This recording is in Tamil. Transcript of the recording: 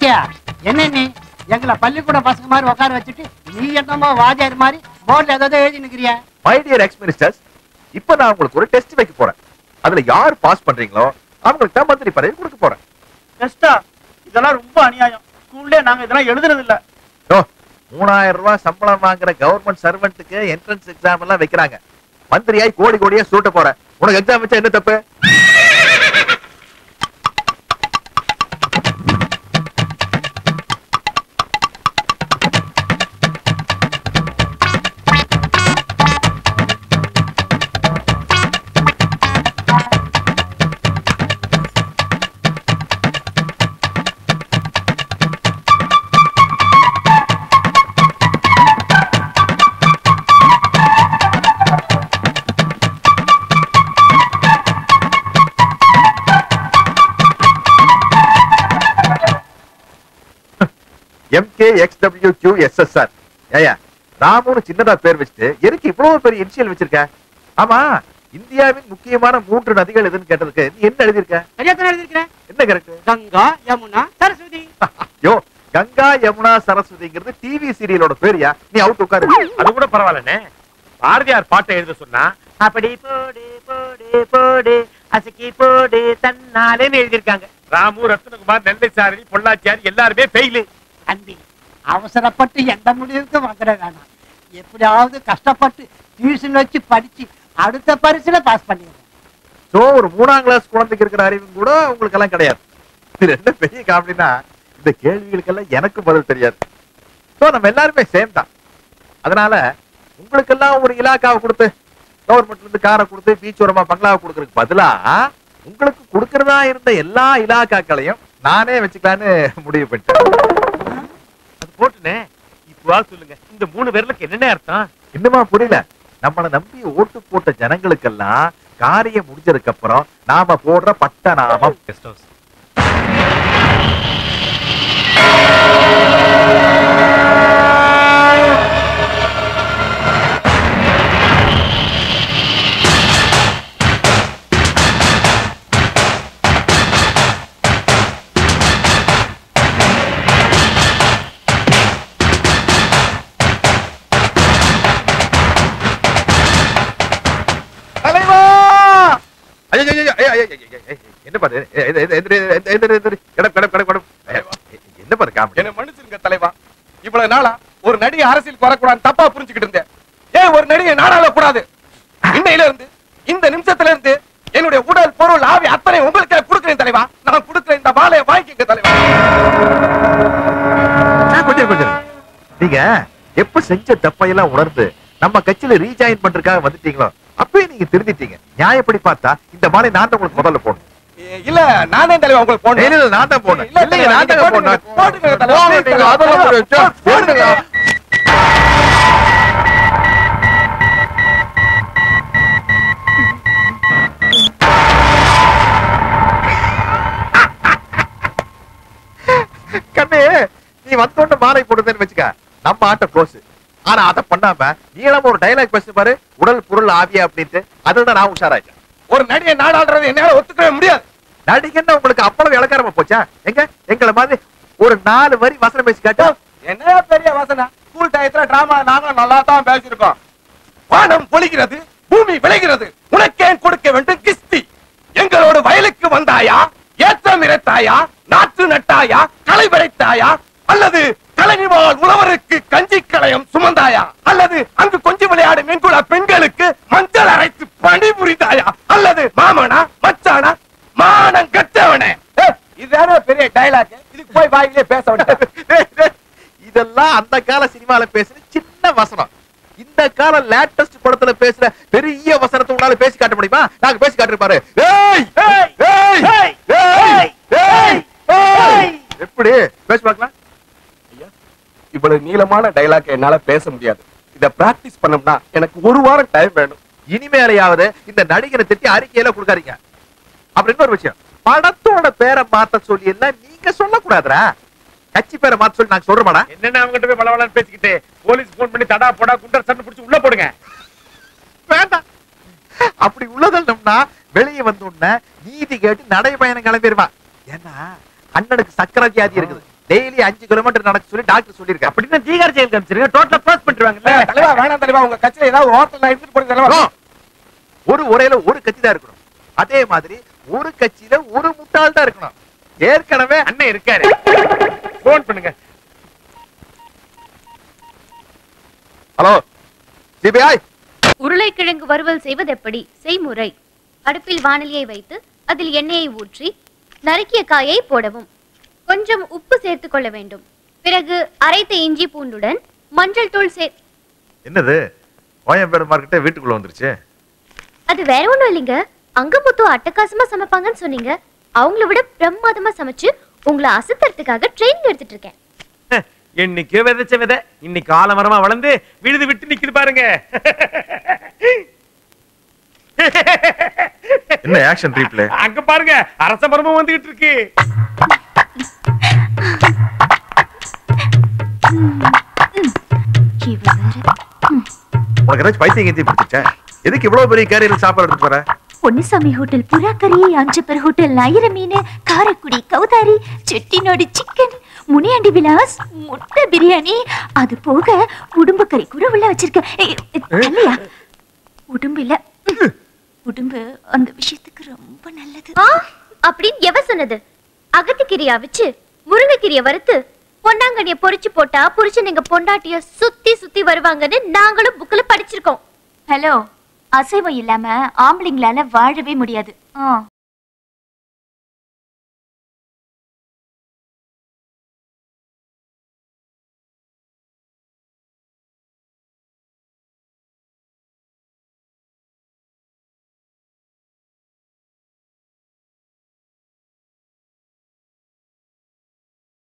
இருக்கியா? என்ன நீ எங்களை பள்ளிக்கூட பசங்க மாதிரி உட்கார வச்சுட்டு நீ என்னமோ வாஜார் மாதிரி போர்ட்ல ஏதாவது எழுதி நிக்கிறியா? மை டியர் எக்ஸ் மினிஸ்டர்ஸ், இப்ப நான் உங்களுக்கு ஒரு டெஸ்ட் வைக்க போறேன். அதுல யார் பாஸ் பண்றீங்களோ அவங்களுக்கு தான் மந்திரி பதவி கொடுக்க போறேன். டெஸ்டா? இதெல்லாம் ரொம்ப அநியாயம். ஸ்கூல்ல நாங்க இதெல்லாம் எழுதுறது இல்ல. 3000 ரூபாய் சம்பளம் வாங்குற கவர்மெண்ட் சர்வெண்ட்டுக்கு என்ட்ரன்ஸ் எக்ஸாம் எல்லாம் வைக்கிறாங்க. மந்திரியாய் கோடி கோடியா சூட்ட போற உனக்கு எக்ஸாம் வச்சா என்ன தப்பு? MKXWQSSR. ஏயா ராமுன்னு சின்னதா பேர் வச்சுட்டு எதுக்கு இவ்வளவு பெரிய இனிஷியல் வச்சிருக்க? ஆமா, இந்தியாவின் முக்கியமான 3 நதிகள் எதுன்னு கேட்டதுக்கு நீ என்ன எழுதிருக்க? என்ன கரெக்ட்? கங்கா, யமுனா, சரஸ்வதி. யோ, கங்கா யமுனா சரஸ்வதிங்கிறது டிவி சீரியலோட பேரியா? நீ அவுட் உட்காரு. அது கூட பரவாயில்லண்ணே. பாரதியார் பாட்டை எழுத சொன்னா அப்படி போடு போடு போடு அசக்கி போடு தன்னாலேன்னு எழுதியிருக்காங்க. ராமு, ரத்னகுமார், நெல்லை சாரதி, பொள்ளாச்சியார் எல்லாருமே ஃபெயிலு. அன்பி, அவசரப்பட்டு எந்த முடிவுக்கு வந்துட வேணாம். எப்படியாவது கஷ்டப்பட்டு டியூஷன் வச்சு படிச்சு அடுத்த பரிசுல பாஸ் பண்ணிடுறேன். சோ ஒரு 3ஆம் கிளாஸ் குழந்தைக்கு இருக்கிற அறிவு கூட உங்களுக்கு எல்லாம் கிடையாது. இது என்ன பெரிய காமெடினா, இந்த கேள்விகளுக்கெல்லாம் எனக்கு பதில் தெரியாது. சோ நம்ம எல்லாருமே சேம் தான். அதனால உங்களுக்கெல்லாம் ஒரு இலாக்காவை கொடுத்து கவர்மெண்ட்ல இருந்து காரை கொடுத்து பீச் ஓரமா பங்களாவை கொடுக்கறதுக்கு பதிலா உங்களுக்கு கொடுக்கறதா இருந்த எல்லா இலாக்காக்களையும் நானே வச்சுக்கலான்னு முடிவு பண்ணிட்டேன். அது போட்டுனே. இப்போ சொல்லுங்க, இந்த 3 பேருக்கு என்னென்ன அர்த்தம்? இன்னுமா புரியல? நம்மளை நம்பி ஓட்டு போட்ட ஜனங்களுக்கெல்லாம் காரியம் முடிஞ்சதுக்கு அப்புறம் நாம போடுற பட்ட நாமம் கெஸ்ட் ஹவுஸ். என்ன பாரு என்ன பாரு காமெடி? என்ன மன்னிச்சுங்க தலைவா, இவ்வளவு நாளா ஒரு நடிகை அரசியல் வரக்கூடாது தப்பா புரிஞ்சுக்கிட்டு இருந்தேன். ஏன் ஒரு நடிகை நாடாள கூடாது? இன்னையில இருந்து இந்த நிமிஷத்துல இருந்து என்னுடைய உடல் பொருள் ஆவி அத்தனை உங்களுக்கு கொடுக்கிறேன் தலைவா. நான் கொடுக்கிற இந்த வாழையை வாங்கிக்கங்க தலைவா. கொஞ்சம் நீங்க எப்ப செஞ்ச தப்பையெல்லாம் உணர்ந்து நம்ம கட்சியில ரீஜாயின் பண்றதுக்காக வந்துட்டீங்களோ அப்பவே நீங்க திருந்திட்டீங்க. நியாயப்படி பார்த்தா இந்த மாலை நான் தான் உங்களுக்கு முதல்ல போடணும். இல்ல நான் தான் தலைவா உங்களுக்கு போடணும். இல்ல நான் தான் போடணும். இல்ல நான் தான் போடணும். போடுங்க தலைவா. நீங்க அதெல்லாம் போடுங்க. கண்ணே, நீ வந்தோன்னு மாலை போடுறதுன்னு வச்சுக்க, நம்ம ஆட்ட க்ளோஸ். ஆனா அதை பண்ணாம நீளம் ஒரு டைலாக் பேச பாரு, உடல் பொருள் ஆவியா அப்படின்ட்டு. அதுதான் நான் உஷாராச்சேன். ஒரு நடிகை நாடாடுறது என்னால ஒத்துக்கவே முடியாது. நடிகன்னா உங்களுக்கு அவ்வளவு இலக்காரமா போச்சா? எங்களை மாதிரி ஒரு 4 வரி வசனம் பேசி காட்டா. என்ன பெரிய வசனம்? ஸ்கூல் டயத்துல டிராமா நாங்களும் நல்லா தான் பேசிருக்கோம். வானம் பொழிகிறது, பூமி விளைகிறது, உனக்கேன் கொடுக்க வேண்டும் கிஸ்தி. எங்களோட வயலுக்கு வந்தாயா, ஏற்றம் இறைத்தாயா, நாற்று நட்டாயா, களை விளைத்தாயா, அல்லது கலைஞர் உழவருக்கு கஞ்சி களையம் சுமந்தாயா, அல்லது அங்கு கொஞ்சம் விளையாடு மீன்குள பெண்களுக்கு மஞ்சள் அரைத்து பணிபுரிந்தாயா, அல்லது மாமனா மச்சானா மானம் கட்டவனே. இதுதானே பெரிய டைலாக். இதுக்கு போய் வாயிலே பேச வேண்டாம். இதெல்லாம் அந்த கால சினிமால பேசுற சின்ன வசனம். இந்த கால லேட்டஸ்ட் படத்துல பேசுற பெரிய வசனத்தை உங்களால பேசி காட்ட முடியுமா? நாங்க பேசி காட்டுறோம். எப்படி பேசி பார்க்கலாம்? இவ்வளவு நீளமான டைலாக் என்னால பேச முடியாது. இத பிராக்டிஸ் பண்ணோம்னா எனக்கு 1 வாரம் டைம் வேணும். இனிமேலையாவது இந்த நடிகரை திட்டி அறிக்கையில கொடுக்காதீங்க. அப்புறம் இன்னொரு விஷயம், படத்தோட பேரை மாத்த சொல்லி எல்லாம் நீங்க சொல்லக்கூடாதுரா. கட்சி பேரை மாத்த சொல்லி நாங்க சொல்றோமாடா? என்னன்னா அவங்ககிட்ட போய் பலவலான்னு பேசிக்கிட்டு போலீஸ் போன் பண்ணி தடா போடா குண்டர் சண்டை பிடிச்சி உள்ள போடுங்க. வேண்டாம். அப்படி உள்ளதல்னோம்னா வெளியே வந்து உடனே நீதி கேட்டு நடைபயணம் கிளம்பிடுவா. ஏன்னா அண்ணனுக்கு சக்கரை வியாதி இருக்குது. டெய்லி 5 கிலோமீட்டர் நடக்க சொல்லி டாக்டர் சொல்லியிருக்காரு. அப்படின்னா தீகார் ஜெயில் காமிச்சிருங்க, டோட்டலா பாஸ் பண்ணிடுவாங்கல்ல. தலைவா வேணாம் தலைவா, உங்க கட்சியில ஏதாவது ஹோட்டல் எடுத்துட்டு போடுங்க தலைவா. ஒரு உரையில ஒரு கட்சி தான் இருக்கணும். அதே மாதிரி ஒரு கட்சியில ஒரு முட்டாள் தான் இருக்கணும். ஏற்கனவே அண்ணன் இருக்காரு, போன் பண்ணுங்க. Hello CBI. உருளைக்கிழங்கு வறுவல் செய்வது எப்படி? செய்முறை: அடுப்பில் வாணலியை வைத்து அதில் எண்ணெயை ஊற்றி நறுக்கிய காயை போடவும். கொஞ்சம் உப்பு சேர்த்துக் கொள்ள வேண்டும். பிறகு அரைத்த இஞ்சி பூண்டுடன் மஞ்சள் தூள் என்னது கோயம்பேடு மார்க்கெட்டே வீட்டுக்குள்ள வந்துருச்சு? அது வேற ஒண்ணும் இல்லைங்க, அங்கமுத்து அட்டகாசமா சமைப்பாங்கன்னு சொன்னீங்க. அவங்கள விட பிரமாதமா சமைச்சு உங்களை அசத்துறதுக்காக ட்ரெயினிங் எடுத்துட்டு இருக்கேன். என்னைக்கு விதைச்ச விதை இன்னைக்கு ஆலமரமா வளர்ந்து விழுது விட்டு நிக்குது பாருங்க. என்ன ஆக்ஷன் ரீப்ளே? அங்க பாருங்க, அரச மரமும் வந்துகிட்டு இருக்கு. உனக்கு ஏதாச்சும் பைத்தியம் கீத்தி பிடிச்சிச்சா? எதுக்கு இவ்வளவு பெரிய கேரியர் சாப்பாடு எடுத்து போற? பொன்னுசாமி ஹோட்டல் புறா கறி, அஞ்சப்பர் ஹோட்டல் நாயிர மீன், காரக்குடி கௌதாரி, செட்டிநாடு சிக்கன், முனியாண்டி விலாஸ் முட்டை பிரியாணி, அது போக உடும்பு கறி கூட உள்ள வச்சிருக்க. உடும்பு இல்ல, உடும்பு அந்த விஷயத்துக்கு ரொம்ப நல்லது. அப்படின்னு எவ சொன்னது? அகத்திக்கீரையா வச்சு முருங்கைக்கீரைய வறுத்து பொன்னாங்கண்ணிய பொரிச்சு போட்டா புருஷன் பொண்டாட்டிய சுத்தி சுத்தி வருவாங்கன்னு நாங்களும் புக்ல படிச்சிருக்கோம். ஹலோ, அசைவம் இல்லாம ஆம்பளைங்களால வாழவே முடியாது.